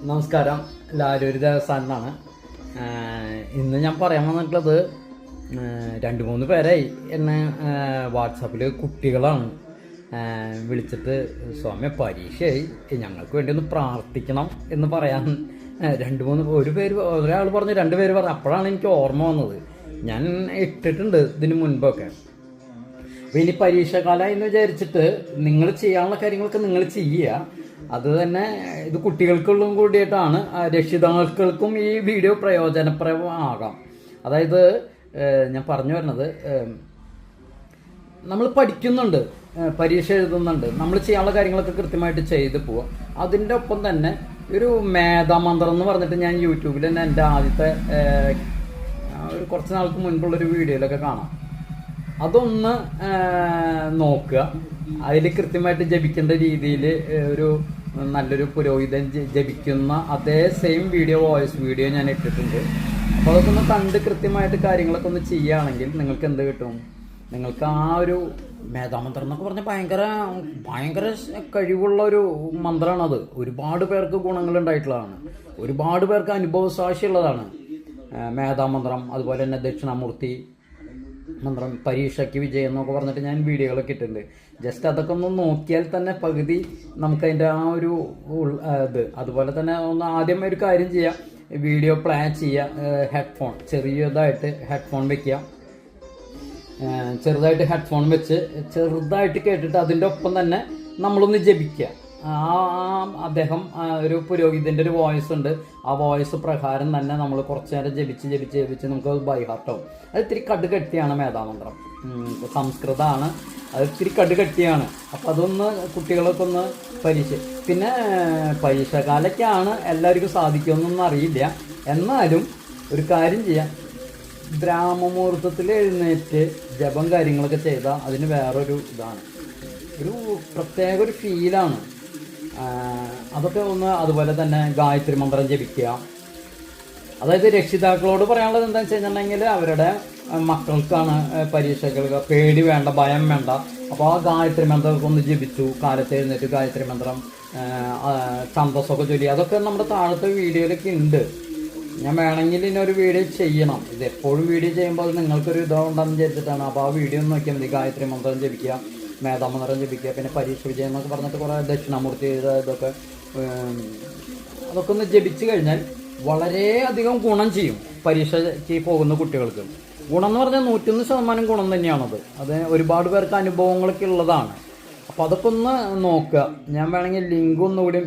നമസ്കാരം. ലാലൂര് ദേവസ്ഥാനം എന്നാണ്. ഇന്ന് ഞാൻ പറയാൻ വന്നിട്ടുള്ളത്, രണ്ട് മൂന്ന് പേരായി എന്നെ വാട്സാപ്പിൽ കുട്ടികളാണ് വിളിച്ചിട്ട് സ്വാമി പരീക്ഷയായി, ഞങ്ങൾക്ക് വേണ്ടി ഒന്ന് പ്രാർത്ഥിക്കണം എന്ന് പറയാൻ ഒരാൾ പറഞ്ഞു, രണ്ട് പേര് പറഞ്ഞു. അപ്പോഴാണ് എനിക്ക് ഓർമ്മ വന്നത്. ഞാൻ ഇട്ടിട്ടുണ്ട് ഇതിന് മുൻപൊക്കെ. അപ്പോൾ ഇനി പരീക്ഷാകാലം എന്ന് വിചാരിച്ചിട്ട് നിങ്ങൾ ചെയ്യാനുള്ള കാര്യങ്ങളൊക്കെ നിങ്ങൾ ചെയ്യുക. അത് തന്നെ ഇത് കുട്ടികൾക്കുള്ളും കൂടിയിട്ടാണ്, രക്ഷിതാക്കൾക്കും ഈ വീഡിയോ പ്രയോജനപ്രദമാകാം. അതായത് ഞാൻ പറഞ്ഞു വരുന്നത്, നമ്മൾ പഠിക്കുന്നുണ്ട്, പരീക്ഷ എഴുതുന്നുണ്ട്, നമ്മൾ ചെയ്യാനുള്ള കാര്യങ്ങളൊക്കെ കൃത്യമായിട്ട് ചെയ്ത് പോവാം. അതിൻ്റെ ഒപ്പം തന്നെ ഒരു മേധാമന്ത്രം എന്ന് പറഞ്ഞിട്ട് ഞാൻ യൂട്യൂബിൽ തന്നെ എൻ്റെ ആദ്യത്തെ ഒരു കുറച്ച് നാൾക്ക് മുൻപുള്ളൊരു വീഡിയോയിലൊക്കെ കാണാം. അതൊന്ന് നോക്കുക. അതിൽ കൃത്യമായിട്ട് ജപിക്കേണ്ട രീതിയിൽ ഒരു നല്ലൊരു പുരോഹിതൻ ജപിക്കുന്ന അതേ സെയിം വോയിസ് വീഡിയോ ഞാൻ ഇട്ടിട്ടുണ്ട്. അപ്പോൾ അതൊക്കെ ഒന്ന് കണ്ട് കൃത്യമായിട്ട് കാര്യങ്ങളൊക്കെ ഒന്ന് ചെയ്യുകയാണെങ്കിൽ നിങ്ങൾക്ക് എന്ത് കിട്ടും? നിങ്ങൾക്ക് ആ ഒരു മേധാമന്ത്രം എന്നൊക്കെ പറഞ്ഞാൽ ഭയങ്കര കഴിവുള്ള ഒരു മന്ത്രമാണത്. ഒരുപാട് പേർക്ക് ഗുണങ്ങൾ ഉണ്ടായിട്ടുള്ളതാണ്, ഒരുപാട് പേർക്ക് അനുഭവസാക്ഷിയുള്ളതാണ് മേധാമന്ത്രം. അതുപോലെ തന്നെ ദക്ഷിണാമൂർത്തി മന്ത്രം, പരീക്ഷയ്ക്ക് വിജയം എന്നൊക്കെ പറഞ്ഞിട്ട് ഞാൻ വീഡിയോകളൊക്കെ ഇട്ടിട്ടുണ്ട്. ജസ്റ്റ് അതൊക്കെ ഒന്ന് നോക്കിയാൽ തന്നെ പകുതി നമുക്കതിൻ്റെ ആ ഒരു അതുപോലെ തന്നെ ഒന്ന് ആദ്യം ഒരു കാര്യം ചെയ്യാം, വീഡിയോ പ്ലേ ചെയ്യുക. ഹെഡ്ഫോൺ ചെറിയതായിട്ട് ഹെഡ്ഫോൺ വെക്കുക. ചെറുതായിട്ട് ഹെഡ്ഫോൺ വെച്ച് ചെറുതായിട്ട് കേട്ടിട്ട് അതിൻ്റെ ഒപ്പം തന്നെ നമ്മളൊന്ന് ജപിക്കുക. അദ്ദേഹം ഒരു പുരോഹിതൻ്റെ ഒരു വോയിസ് ഉണ്ട്. ആ വോയിസ് പ്രകാരം തന്നെ നമ്മൾ കുറച്ച് നേരം ജപിച്ച് നമുക്ക് ബൈ ഹാർട്ടാവും. അത് ഇത്തിരി കടുകട്ടിയാണ് മേധാമന്ത്രം, സംസ്കൃതമാണ്, അത് ഇത്തിരി കടുകട്ടിയാണ്. അപ്പം അതൊന്ന് കുട്ടികളൊക്കെ ഒന്ന് പിന്നെ പരീക്ഷാകാലൊക്കെയാണ്, എല്ലാവർക്കും സാധിക്കുമെന്നൊന്നും അറിയില്ല. എന്നാലും ഒരു കാര്യം ചെയ്യാം, ബ്രാഹ്മമുഹൂർത്തത്തിൽ എഴുന്നേറ്റ് ജപം കാര്യങ്ങളൊക്കെ ചെയ്താൽ അതിന് വേറൊരു ഇതാണ്, ഒരു പ്രത്യേക ഒരു ഫീലാണ്. അതൊക്കെ ഒന്ന്, അതുപോലെ തന്നെ ഗായത്രി മന്ത്രം ജപിക്കുക. അതായത് രക്ഷിതാക്കളോട് പറയാനുള്ളത് എന്താണെന്ന് വെച്ച് കഴിഞ്ഞിട്ടുണ്ടെങ്കിൽ, അവരുടെ മക്കൾക്കാണ് പരീക്ഷകൾക്ക് പേടി വേണ്ട, ഭയം വേണ്ട. അപ്പോൾ ആ ഗായത്രി മന്ത്രമൊക്കെ ഒന്ന് ജപിച്ചു, കാലത്ത് എഴുന്നേറ്റ് ഗായത്രി മന്ത്രം, ഛന്ദസ്സൊക്കെ ചൊല്ലി. അതൊക്കെ നമ്മുടെ താഴത്തെ വീഡിയോയിലൊക്കെ ഉണ്ട്. ഞാൻ വേണമെങ്കിൽ ഇന്നൊരു വീഡിയോ ചെയ്യണം. ഇത് എപ്പോഴും വീഡിയോ ചെയ്യുമ്പോൾ അത് നിങ്ങൾക്കൊരു ഇതുണ്ടെന്ന് വിചാരിച്ചിട്ടാണ്. അപ്പോൾ ആ വീഡിയോ ഒന്ന് നോക്കിയാൽ മതി. ഗായത്രി മന്ത്രം ജപിക്കുക, മേധാമന്ത്രം ജപിക്കുക, പിന്നെ പരീക്ഷ വിജയം എന്നൊക്കെ പറഞ്ഞിട്ട് കുറേ ദക്ഷിണാമൂർത്തി അതൊക്കെ ഒന്ന് ജപിച്ചു കഴിഞ്ഞാൽ വളരെയധികം ഗുണം ചെയ്യും പരീക്ഷയ്ക്ക് പോകുന്ന കുട്ടികൾക്ക്. ഗുണം എന്ന് പറഞ്ഞാൽ 101% ഗുണം തന്നെയാണത്. അത് ഒരുപാട് പേർക്ക് അനുഭവങ്ങളൊക്കെ ഉള്ളതാണ്. അപ്പോൾ അതൊക്കെ ഒന്ന് നോക്കുക. ഞാൻ വേണമെങ്കിൽ ലിങ്ക് ഒന്നുകൂടി